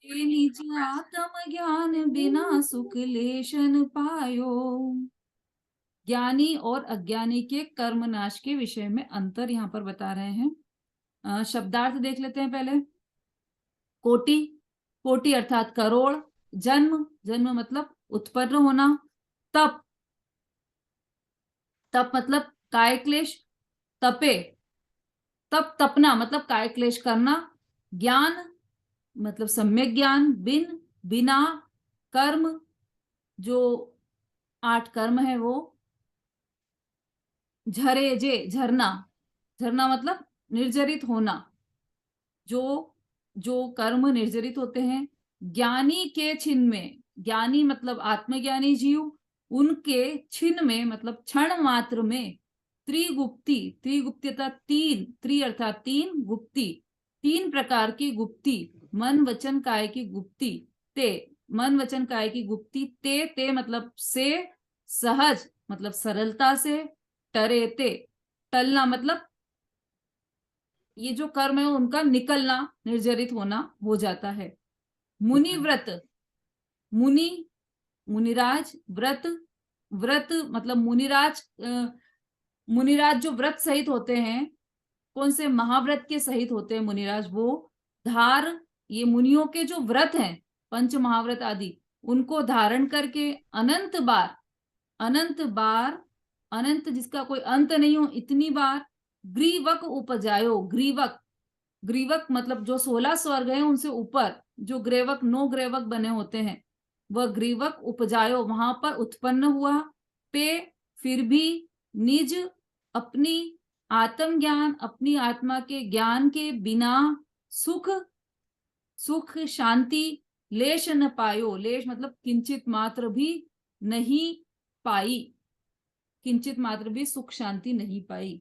ये निज आत्म ज्ञान बिना सुख लेशन पायो। ज्ञानी और अज्ञानी के कर्मनाश के विषय में अंतर यहाँ पर बता रहे हैं। शब्दार्थ देख लेते हैं पहले। कोटि, कोटि अर्थात करोड़। जन्म, जन्म मतलब उत्पन्न होना। तप, तप मतलब काय क्लेश। तपे, तप तपना मतलब काय क्लेश करना। ज्ञान मतलब सम्यक ज्ञान। बिन, बिना। कर्म, जो 8 कर्म है वो। झरे जे, झरना, झरना मतलब निर्जरित होना। जो जो कर्म निर्जरित होते हैं। ज्ञानी के छिन्न में, ज्ञानी मतलब आत्मज्ञानी जीव, उनके छिन्न में मतलब क्षण मात्र में। त्रिगुप्ति, त्रिगुप्ति अर्थात तीन, त्रि अर्थात तीन, गुप्ति 3 प्रकार की गुप्ति। मन वचन काय की गुप्ति ते, मन वचन काय की गुप्ति ते मतलब से, सहज मतलब सरलता से, टरे ते टलना मतलब ये जो कर्म है उनका निकलना, निर्जरित होना हो जाता है। मुनि व्रत, मुनि मुनिराज, व्रत व्रत मतलब मुनिराज, मुनिराज जो व्रत सहित होते हैं, कौन से महाव्रत के सहित होते हैं मुनिराज, वो धार, ये मुनियों के जो व्रत हैं पंच महाव्रत आदि, उनको धारण करके अनंत बार, अनंत बार, अनंत जिसका कोई अंत नहीं हो, इतनी बार ग्रीवक उपजायो। ग्रीवक, ग्रीवक मतलब जो 16 स्वर्ग हैं उनसे ऊपर जो ग्रेवक, 9 ग्रेवक बने होते हैं, वह ग्रीवक उपजायो वहां पर उत्पन्न हुआ। पे फिर भी, निज अपनी आत्म ज्ञान, अपनी आत्मा के ज्ञान के बिना, सुख, सुख शांति, लेश न पायो। लेश मतलब किंचित मात्र भी नहीं पाई, किंचित मात्र भी सुख शांति नहीं पाई।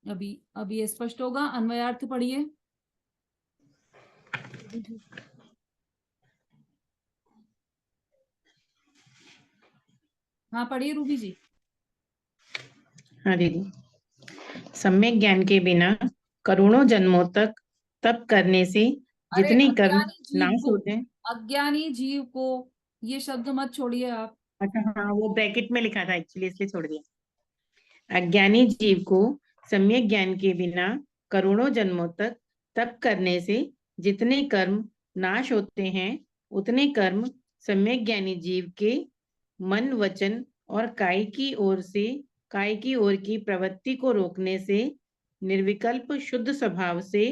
अभी अभी ये स्पष्ट होगा। अन्वयार्थ पढ़िए। हाँ पढ़िए रूबी जी। हाँ दीदी। सम्यक ज्ञान के बिना करोड़ों जन्मों तक तप करने से अरे जितने कर्म अज्ञानी जीव नाश को, होते हैं। अज्ञानी जीव को, ये शब्द मत छोड़िए आप। अच्छा हाँ, वो ब्रैकेट में लिखा था एक्चुअली, इसलिए छोड़ दिया। अज्ञानी जीव को सम्यक ज्ञान के बिना करोड़ों जन्मों तक तप करने से जितने कर्म नाश होते हैं, उतने कर्म सम्यक ज्ञानी जीव के मन वचन और काय की ओर की प्रवृत्ति को रोकने से, निर्विकल्प शुद्ध स्वभाव से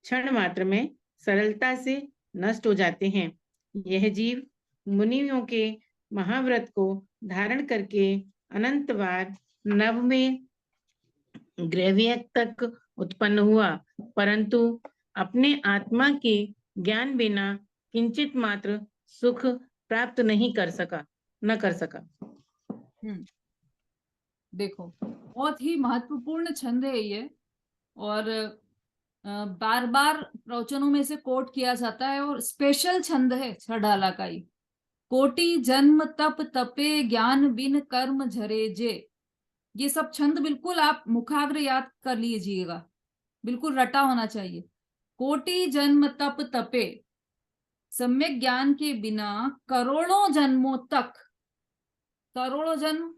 क्षण मात्र में सरलता से नष्ट हो जाते हैं। यह जीव मुनियों के महाव्रत को धारण करके अनंत बार नव में ग्रैवियक तक उत्पन्न हुआ, परंतु अपने आत्मा के ज्ञान बिना किंचित मात्र सुख प्राप्त नहीं कर सका, न कर सका। देखो बहुत ही महत्वपूर्ण छंद है ये, और बार बार प्रवचनों में से कोट किया जाता है, और स्पेशल छंद है छड़ाला का ही। कोटि जन्म तप तपे ज्ञान बिन कर्म झरे जे। ये सब छंद बिल्कुल आप मुखाग्र याद कर लीजिएगा, बिल्कुल रटा होना चाहिए। कोटि जन्म तप तपे, सम्यक ज्ञान के बिना करोड़ों जन्मों तक, करोड़ों जन्म,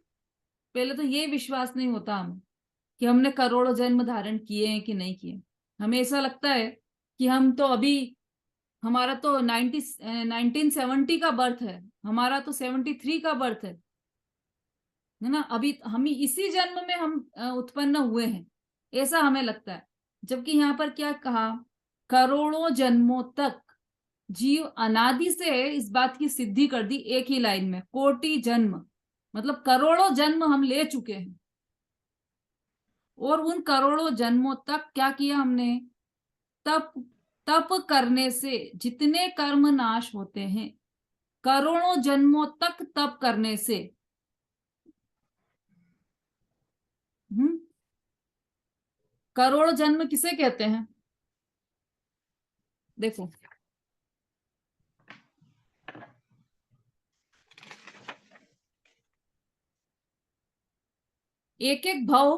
पहले तो ये विश्वास नहीं होता हमें कि हमने करोड़ों जन्म धारण किए हैं कि नहीं किए। हमें ऐसा लगता है कि हम तो अभी, हमारा तो 1970 का बर्थ है, हमारा तो 73 का बर्थ है ना, अभी हम इसी जन्म में हम उत्पन्न हुए हैं, ऐसा हमें लगता है। जबकि यहाँ पर क्या कहा, करोड़ों जन्मों तक। जीव अनादि से इस बात की सिद्धि कर दी एक ही लाइन में, कोटि जन्म मतलब करोड़ों जन्म हम ले चुके हैं। और उन करोड़ों जन्मों तक क्या किया हमने, तप, तप करने से जितने कर्म नाश होते हैं, करोड़ों जन्मों तक तप करने से। करोड़ जन्म किसे कहते हैं, देखो एक एक भव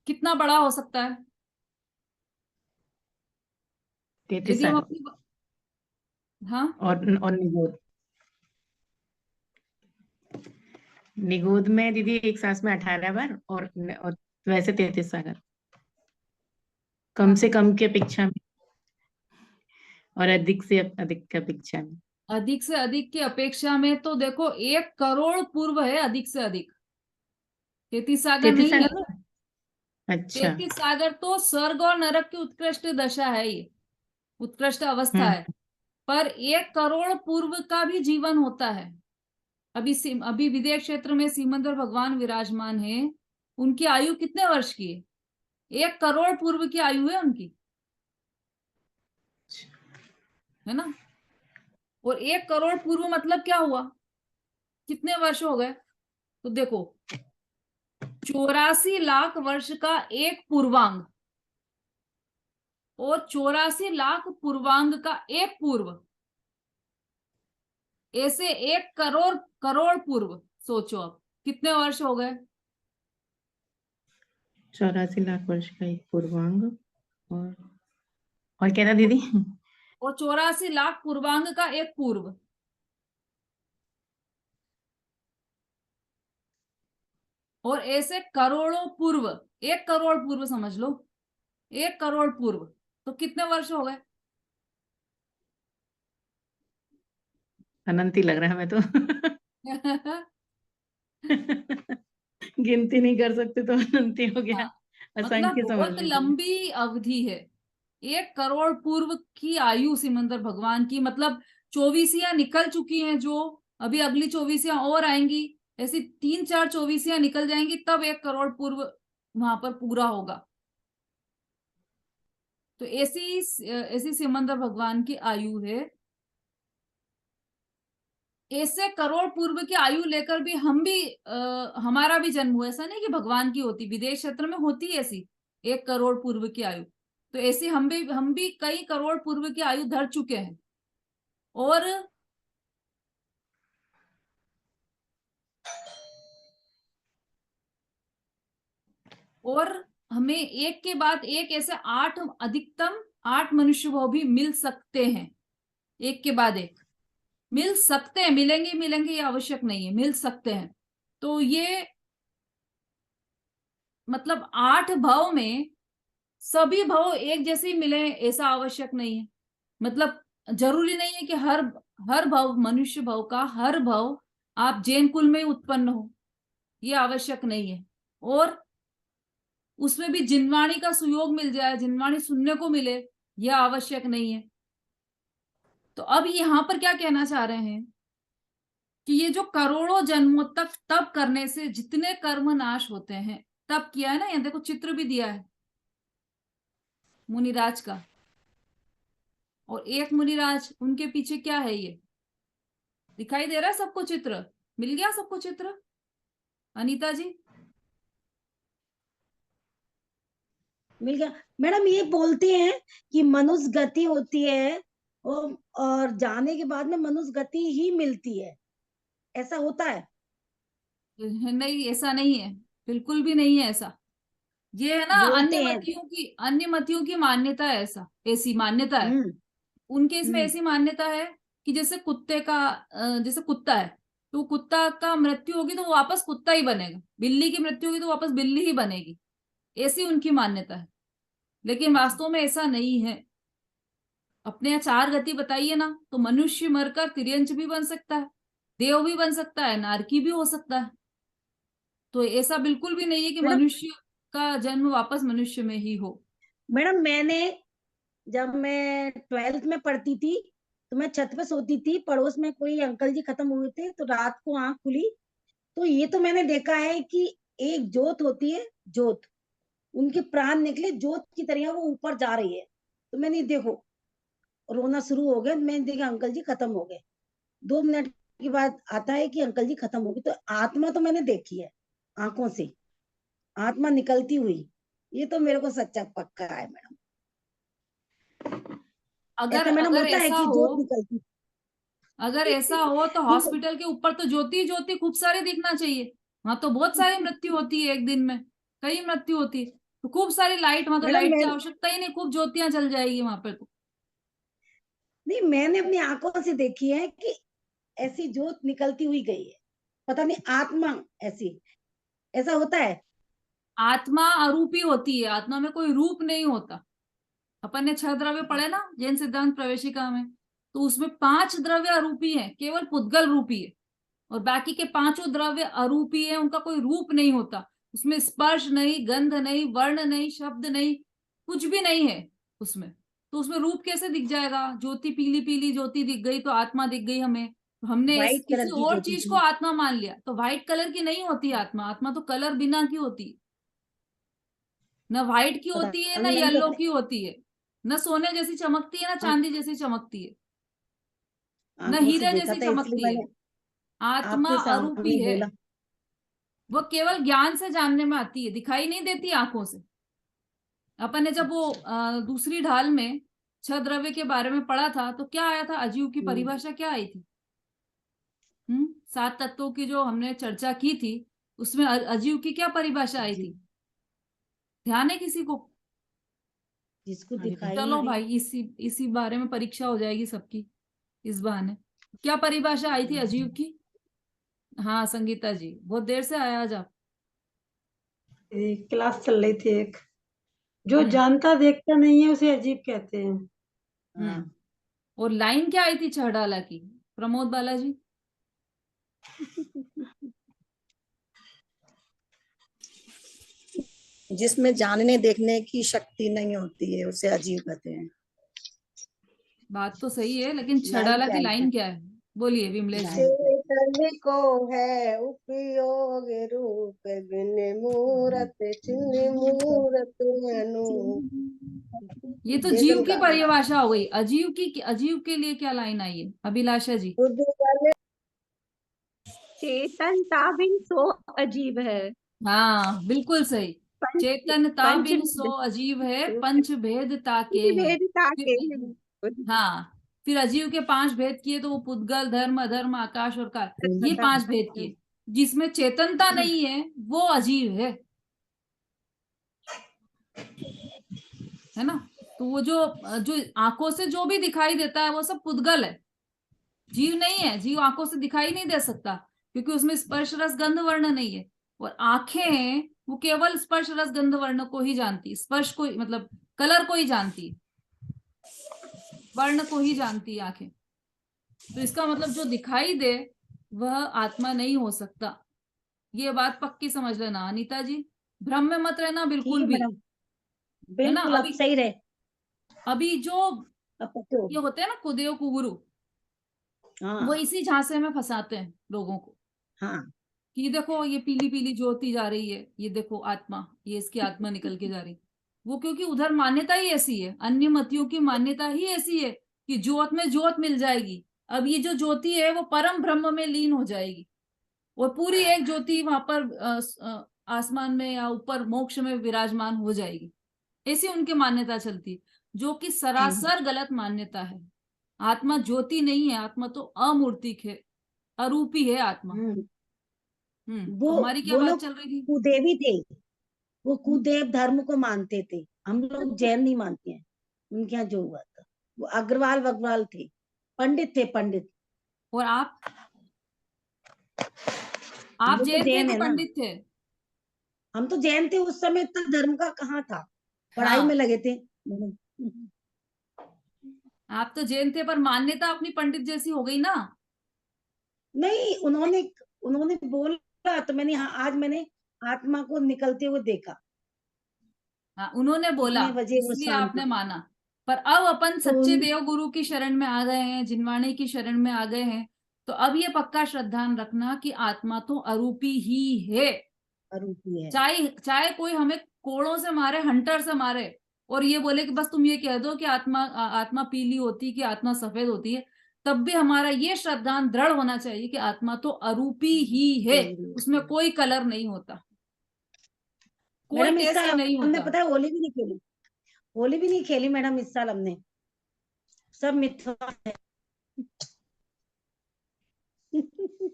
कितना बड़ा हो सकता है। 33 यदि हम साल अपनी हाँ, और निगोद। निगोद में दीदी एक सांस में 18 बार, और वैसे 33 सागर, कम से कम की अपेक्षा में और अधिक से अधिक की अपेक्षा में। अधिक से अधिक की अपेक्षा में तो देखो 1 करोड़ पूर्व है अधिक से अधिक। 33 सागर तैतीस नहीं है। सागर अच्छा। 33 सागर तो स्वर्ग और नरक की उत्कृष्ट दशा है, ये उत्कृष्ट अवस्था हम्म। है। पर 1 करोड़ पूर्व का भी जीवन होता है। अभी विदेह क्षेत्र में सीमंदर भगवान विराजमान है। उनकी आयु कितने वर्ष की है? 1 करोड़ पूर्व की आयु है उनकी, है ना। और 1 करोड़ पूर्व मतलब क्या हुआ, कितने वर्ष हो गए? तो देखो, 84 लाख वर्ष का एक पूर्वांग और 84 लाख पूर्वांग का एक पूर्व, ऐसे 1 करोड़ करोड़ पूर्व। सोचो अब कितने वर्ष हो गए? 84 लाख वर्ष का एक पूर्वांग, और और क्या था दीदी? और 84 लाख पूर्वांग का एक पूर्व, और ऐसे करोड़ों पूर्व। 1 करोड़ पूर्व समझ लो, 1 करोड़ पूर्व, तो कितने वर्ष हो गए? अनंत ही लग रहा है हमें तो। गिनती नहीं कर सकते तो अनंत ही हो गया। हाँ, मतलब असंख्य समझ बहुत लीजिए। लंबी अवधि है। 1 करोड़ पूर्व की आयु सिमंदर भगवान की, मतलब 24 निकल चुकी हैं, जो अभी अगली 24 और आएंगी। ऐसी 3-4 24 निकल जाएंगी, तब 1 करोड़ पूर्व वहां पर पूरा होगा। तो ऐसी ऐसी सिमंदर भगवान की आयु है। ऐसे करोड़ पूर्व की आयु लेकर भी हम भी हमारा भी जन्म हुआ, ऐसा नहीं कि भगवान की होती, विदेश क्षेत्र में होती है ऐसी 1 करोड़ पूर्व की आयु। तो ऐसे हम भी कई करोड़ पूर्व की आयु धर चुके हैं। और और हमें एक के बाद एक ऐसे 8, अधिकतम 8 मनुष्य भाव भी मिल सकते हैं। एक के बाद एक मिल सकते हैं, मिलेंगे मिलेंगे ये आवश्यक नहीं है, मिल सकते हैं। तो ये मतलब 8 भाव में सभी भाव एक जैसे ही मिले ऐसा आवश्यक नहीं है। मतलब जरूरी नहीं है कि हर भाव, मनुष्य भाव का हर भाव आप जैन कुल में उत्पन्न हो, ये आवश्यक नहीं है। और उसमें भी जिनवाणी का सुयोग मिल जाए, जिनवाणी सुनने को मिले, यह आवश्यक नहीं है। तो अब यहाँ पर क्या कहना चाह रहे हैं कि ये जो करोड़ों जन्मों तक तप करने से जितने कर्म नाश होते हैं, तप किया है ना, यहाँ देखो चित्र भी दिया है मुनिराज का। और एक मुनिराज, उनके पीछे क्या है, ये दिखाई दे रहा है सबको चित्र? मिल गया सबको चित्र, अनीता जी? मिल गया। मैडम ये बोलते हैं कि मनुष्य गति होती है और जाने के बाद में मनुष्य गति ही मिलती है, ऐसा होता है? नहीं, ऐसा नहीं है, बिल्कुल भी नहीं है ऐसा। ये है ना, बोलते हैं। अन्य मतियों की मान्यता है, ऐसा ऐसी मान्यता है। हम्म। उनके इसमें हम्म। ऐसी मान्यता है कि जैसे कुत्ते का, जैसे कुत्ता है, तो कुत्ता का मृत्यु होगी तो वो वापस कुत्ता ही बनेगा, बिल्ली की मृत्यु होगी तो वापस बिल्ली ही बनेगी, ऐसी उनकी मान्यता है। लेकिन अच्छा। वास्तव में ऐसा नहीं है। अपने यहाँ 4 गति बताइए ना, तो मनुष्य मरकर तिर्यंच भी बन सकता है, देव भी बन सकता है, नारकी भी हो सकता है। तो ऐसा बिल्कुल भी नहीं है कि मैडम मनुष्य का जन्म वापस मनुष्य में ही हो। मैडम मैंने जब मैं 12th में पढ़ती थी तो मैं छत पे सोती थी, पड़ोस में कोई अंकल जी खत्म हुए थे तो रात को आंख खुली तो ये तो मैंने देखा है कि एक जोत होती है, जोत, उनके प्राण निकले जोत की तरह, वो ऊपर जा रही है। तो मैंने देखो रोना शुरू हो गया, मैंने देखा अंकल जी खत्म हो गए। 2 मिनट के बाद आता है कि अंकल जी खत्म हो गए। तो आत्मा तो मैंने देखी है आंखों से, आत्मा निकलती हुई, ये तो मेरे को सच्चा पक्का है मैडम। अगर ऐसा मैडम अगर होता है ऐसा कि हो जोत निकलती। अगर ऐसा हो तो ठीक। हॉस्पिटल के ऊपर तो ज्योति ज्योति खूब सारे दिखना चाहिए। वहां तो बहुत सारी मृत्यु होती है एक दिन में, कई मृत्यु होती है, तो खूब सारी लाइट, वहां तो मैडम लाइट की मैं आवश्यकता ही नहीं, खूब ज्योतियां जल जाएगी वहां पर तो। नहीं, मैंने अपनी आंखों से देखी है कि ऐसी जोत निकलती हुई गई है, पता नहीं आत्मा ऐसी, ऐसा होता है। आत्मा अरूपी होती है, आत्मा में कोई रूप नहीं होता। अपन ने 6 द्रव्य पढ़े ना जैन सिद्धांत प्रवेशिका में, तो उसमें 5 द्रव्य अरूपी है, केवल पुद्गल रूपी है, और बाकी के 5 द्रव्य अरूपी है, उनका कोई रूप नहीं होता। उसमें स्पर्श नहीं, गंध नहीं, वर्ण नहीं, शब्द नहीं, कुछ भी नहीं है उसमें। तो उसमें रूप कैसे दिख जाएगा? ज्योति, पीली पीली ज्योति दिख गई तो आत्मा दिख गई हमें। तो हमने व्हाइट किसी कलर की और ज्योति चीज को थी। आत्मा मान लिया, तो व्हाइट कलर की नहीं होती आत्मा। आत्मा तो कलर बिना की होती है, न व्हाइट की पता होती है न नहीं, मैंने तो येलो अपने की होती है, न सोने जैसी चमकती है न चांदी जैसी चमकती है, न आंखों से हीरे देखा जैसी था, इसलिए चमकती है। मैंने आत्मा आपके सामने अरूपी है, बोला। वो केवल ज्ञान से जानने में आती है, दिखाई नहीं देती आंखों से। अपन ने जब वो दूसरी ढाल में 6 द्रव्य के बारे में पढ़ा था, तो क्या आया था? अजीव की परिभाषा क्या आई थी? 7 तत्वों की जो हमने चर्चा की थी, उसमें अजीव की क्या परिभाषा आई जी, थी? ध्यान है किसी को? जिसको दिखाई ना चलो दे। भाई, इसी इसी बारे में परीक्षा हो जाएगी सबकी इस बहाने। क्या परिभाषा आई थी अजीव की? हाँ संगीता जी, बहुत देर से आया आज आप। क्लास चल रही थी एक। जो हम्म जानता देखता नहीं है उसे अजीब कहते हैं। हम्म और लाइन क्या आई थी 6 डाला की, प्रमोद बालाजी? जिसमें जानने देखने की शक्ति नहीं होती है उसे अजीब कहते हैं। बात तो सही है, लेकिन 6 लाइन डाला क्या की आई लाइन थी? क्या है? बोलिए विमलेश जी। लाइन क्या आई? चेतन को है उपयोग रूप बिन मूरत चिन्ह मूरत अनु। ये तो जीव चेतन की का परिभाषा हो गई। अजीव की, अजीव के लिए क्या लाइन आई है अभिलाषा जी? चेतनता बिन सो अजीब है। हाँ बिल्कुल सही। पंच चेतनता पंच बिन सो अजीब है, पंच भेदता के हैं। भेदता के फिर हैं। हाँ, फिर अजीव के 5 भेद किए, तो वो पुद्गल, धर्म, अधर्म, आकाश और काल, ये 5 भेद किए। जिसमें चेतनता नहीं है वो अजीव है ना? तो वो जो जो आंखों से जो भी दिखाई देता है वो सब पुद्गल है, जीव नहीं है। जीव आंखों से दिखाई नहीं दे सकता, क्योंकि उसमें स्पर्श रस गंध वर्ण नहीं है। और आंखें हैं, वो केवल स्पर्श रस गंध वर्ण को ही जानती, स्पर्श को मतलब कलर को ही जानती, वर्ण को ही जानती है आंखें। तो इसका मतलब जो दिखाई दे वह आत्मा नहीं हो सकता। ये बात पक्की समझ लेना अनीता जी, भ्रम में मत रहना ठीक बिल्कुल है भी, मैडम, है ना? बिल्कुल, अब अभी सही रहे। अभी जो अब पक्के हो ये गए। होते हैं ना कुदेव कुगुरु, वो हाँ इसी झांसे में फंसाते हैं लोगों को हाँ। कि देखो ये पीली पीली ज्योति जा रही है, ये देखो आत्मा, ये इसकी आत्मा निकल के जा रही। वो क्योंकि उधर मान्यता ही ऐसी है, अन्य मतियों की मान्यता ही ऐसी है कि ज्योत में ज्योत मिल जाएगी। अब ये जो ज्योति है वो परम ब्रह्म में लीन हो जाएगी, और पूरी एक ज्योति वहां पर आसमान में या ऊपर मोक्ष में विराजमान हो जाएगी। ऐसी उनकी मान्यता चलती है, जो कि सरासर गलत मान्यता है। आत्मा ज्योति नहीं है, आत्मा तो अमूर्तिक है, अरूपी है आत्मा। तो हमारी क्या वो बात लोग चल रही थी? कुदेवी थे, वो कुदेव धर्म को मानते थे। हम लोग जैन नहीं मानते हैं। उनके यहाँ जो हुआ था, वो अग्रवाल वग्रवाल थे, पंडित थे, पंडित। और आप हम लोग तो जैन थे जैन कि है ना। पंडित थे? हम तो जैन थे, उस समय तक धर्म का कहाँ था, पढ़ाई में हाँ, लगे थे। आप तो जैन थे, पर मान्यता अपनी पंडित जैसी हो गई ना। नहीं, उन्होंने उन्होंने बोला तो मैंने, हाँ, आज मैंने आत्मा को निकलते हुए देखा। हाँ, उन्होंने बोला इतने बजे वो इसलिए शाम को। आपने माना। पर अब अपन तो सच्चे देव गुरु की शरण में आ गए हैं, जिनवाणी की शरण में आ गए हैं, तो अब ये पक्का श्रद्धान रखना कि आत्मा तो अरूपी ही है। अरूपी है। चाहे चाहे कोई हमें कोड़ों से मारे, हंटर से मारे, और ये बोले कि बस तुम ये कह दो कि आत्मा पीली होती है कि आत्मा सफेद होती है, तब भी हमारा ये श्रद्धान दृढ़ होना चाहिए कि आत्मा तो अरूपी ही है, उसमें कोई कलर नहीं होता, कोई मैडम इस साल टेस्ट नहीं हमने, होता। पता है, होली भी नहीं खेली। होली भी नहीं खेली मैडम इस साल हमने, सब मिथ्या है।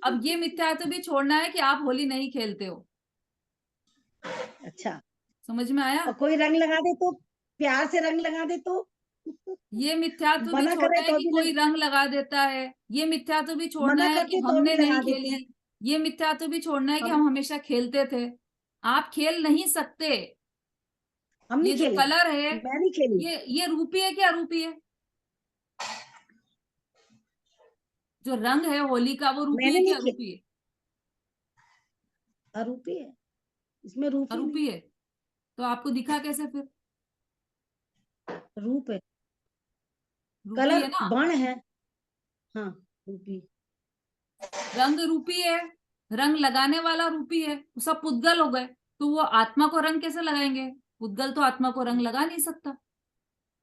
अब ये मिथ्यात्व भी छोड़ना है कि आप होली नहीं खेलते हो। अच्छा, समझ में आया? और कोई रंग लगा दे तो, प्यार से रंग लगा दे तो ये मिथ्यात्व भी मना छोड़ना करे है तो कि भी कोई रंग लगा देता है, ये मिथ्यात्व भी छोड़ना मना है कि करते तो हमने भी नहीं लगा देते हैं। खेली, ये मिथ्यात्व भी छोड़ना है कि हम हम हमेशा खेलते थे। आप खेल नहीं सकते। हम ये नहीं जो खेले, कलर है, मैं नहीं खेली। ये रूपी है कि अरूपी है? जो रंग है होली का वो रूपी मैंने है कि नहीं खेली, अरूपी है? अरूपी है, इसमें रूप ही नहीं, अरूपी है। तो आपको दिखा कैसे फिर? रूप है, रूपी कलर है ना, बण है। हाँ, रूपी। रंग रूपी है, रंग लगाने वाला रूपी है, वो सब पुद्गल हो गए। तो वो आत्मा को रंग कैसे लगाएंगे? पुद्गल तो आत्मा को रंग लगा नहीं सकता।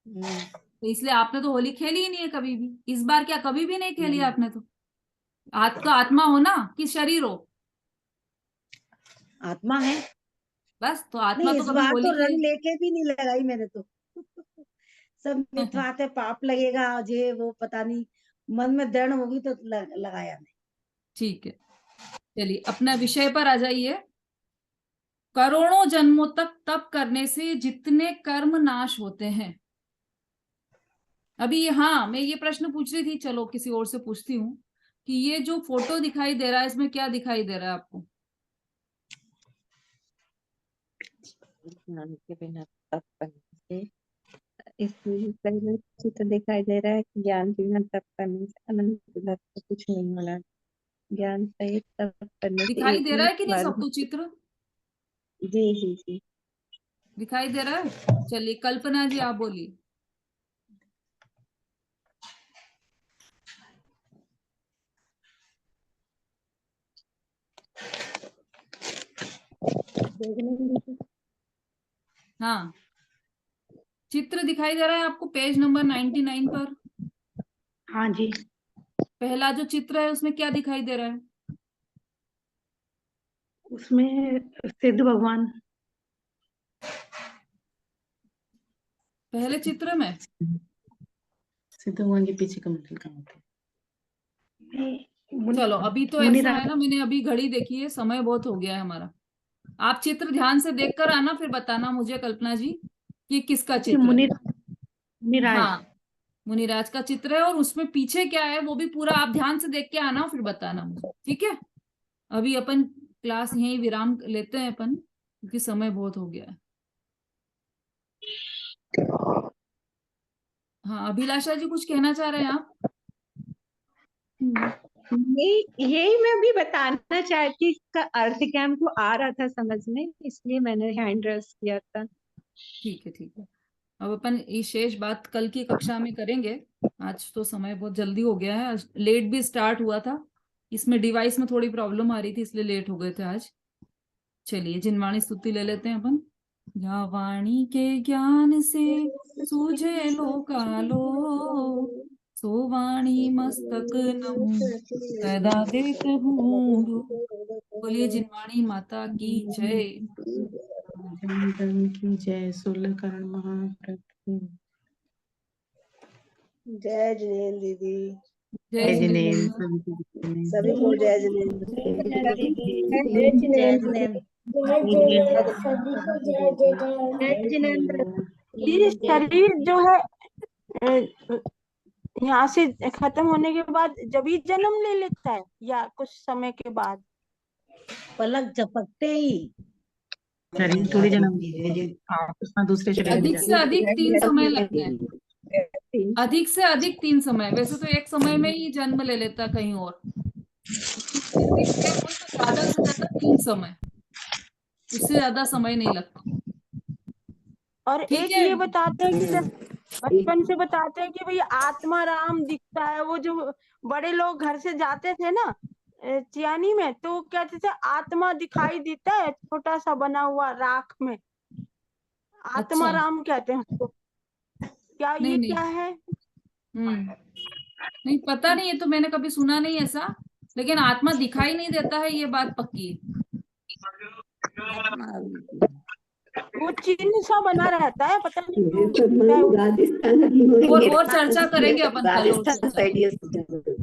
तो इसलिए आपने तो होली खेली ही नहीं है कभी भी। इस बार क्या कभी भी नहीं खेली नहीं, आपने? तो तो आत्मा हो ना कि शरीर हो? आत्मा है। बस तो आत्मा नहीं, तो इस कभी बार होली तो रंग खेल लेके भी नहीं लगाई मैंने तो। सब मिथ्यात है, पाप लगेगा, जे वो पता नहीं, मन में दृढ़ होगी तो लगाया नहीं। ठीक है, चलिए अपना विषय पर आ जाइए। करोड़ों जन्मों तक तप करने से जितने कर्म नाश होते हैं। अभी हाँ, मैं ये प्रश्न पूछ रही थी, चलो किसी और से पूछती हूँ कि ये जो फोटो दिखाई दे रहा है, इसमें क्या दिखाई दे रहा है आपको? ज्ञान के बिना तप करने से, इसमें पहले चित्र दिखाई दे रहा है कि ज्ञान के बिना तप करने से अनंत तक तो कुछ नहीं होना। ज्ञान सहित तप करने से दिखाई एक दे रहा ही है कि नहीं बार। सबको चित्र? जी जी जी। दिखाई दे रहा है? चलिए कल्पना जी आप बोलिए। हाँ, चित्र दिखाई दे रहा है आपको पेज नंबर 99 पर। हाँ जी, पहला जो चित्र है उसमें क्या दिखाई दे रहा है? उसमें सिद्ध भगवान। पहले चित्र में सिद्ध भगवान के पीछे कमल का होता है। चलो अभी तो ऐसा है ना, मैंने अभी घड़ी देखी है, समय बहुत हो गया है हमारा। आप चित्र ध्यान से देखकर आना, फिर बताना मुझे कल्पना जी कि किसका चित्र है। मुनिराज। हाँ, मुनिराज का चित्र है, और उसमें पीछे क्या है वो भी पूरा आप ध्यान से देख के आना, फिर बताना मुझे, ठीक है? अभी अपन क्लास यहीं विराम लेते हैं अपन, क्योंकि समय बहुत हो गया है। हाँ, अभिलाषा जी कुछ कहना चाह रहे हैं आप? यही मैं भी बताना चाहती, इसका अर्थ क्या हमको आ रहा था समझ में, इसलिए मैंने हैंड रेस किया था। ठीक है, ठीक है। अब अपन ये शेष बात कल की कक्षा में करेंगे। आज तो समय बहुत जल्दी हो गया है, आज लेट भी स्टार्ट हुआ था, इसमें डिवाइस में थोड़ी प्रॉब्लम आ रही थी, इसलिए लेट हो गए थे आज। चलिए जिनवाणी स्तुति ले लेते हैं अपन। या वाणी के ज्ञान से सूझे लोकालो, सो वाणी मस्तक नमो सदा देत हूँ। बोलिए जिनवाणी माता की जय। जय की जय, सुलकर्ण महाप्रभु। जय जिनेन्द्र दीदी, जय जय जिनेन्द्र। जिनेन्द्र। सभी को जय जिनेन्द्र। जय जिनेन्द्र। जय जिनेन्द्र। ये शरीर जो है यहाँ से खत्म होने के बाद जब ही जन्म ले लेता है या कुछ समय के बाद? पलक झपकते ही। शरीर थोड़ी जन्म लीजिए, उसमें दूसरे शरीर में अधिक से जाते अधिक 3 समय लगते हैं, अधिक से अधिक 3 समय। वैसे तो एक समय में ही जन्म ले लेता कहीं और, फिर भी कोई तो ज्यादा से ज्यादा 3 समय, उससे ज्यादा समय नहीं लगता। और ठीक एक है। ये बताते हैं कि बचपन से बताते हैं कि भाई आत्मा राम दिखता है। वो जो बड़े लोग घर से जाते थे ना चियानी में, तो कहते थे आत्मा दिखाई देता है छोटा सा बना हुआ राख में, आत्मा अच्छा, राम कहते हैं उसको। क्या नहीं ये नहीं, क्या है? नहीं पता नहीं, ये तो मैंने कभी सुना नहीं ऐसा, लेकिन आत्मा दिखाई नहीं देता है ये बात पक्की है। वो चिन्ह सा बना रहता है, पता नहीं क्यों दिखता है वो। राजस्थान की और चर्चा करेंगे अपन कल, और राजस्थान चर्चा साइड करेंगे।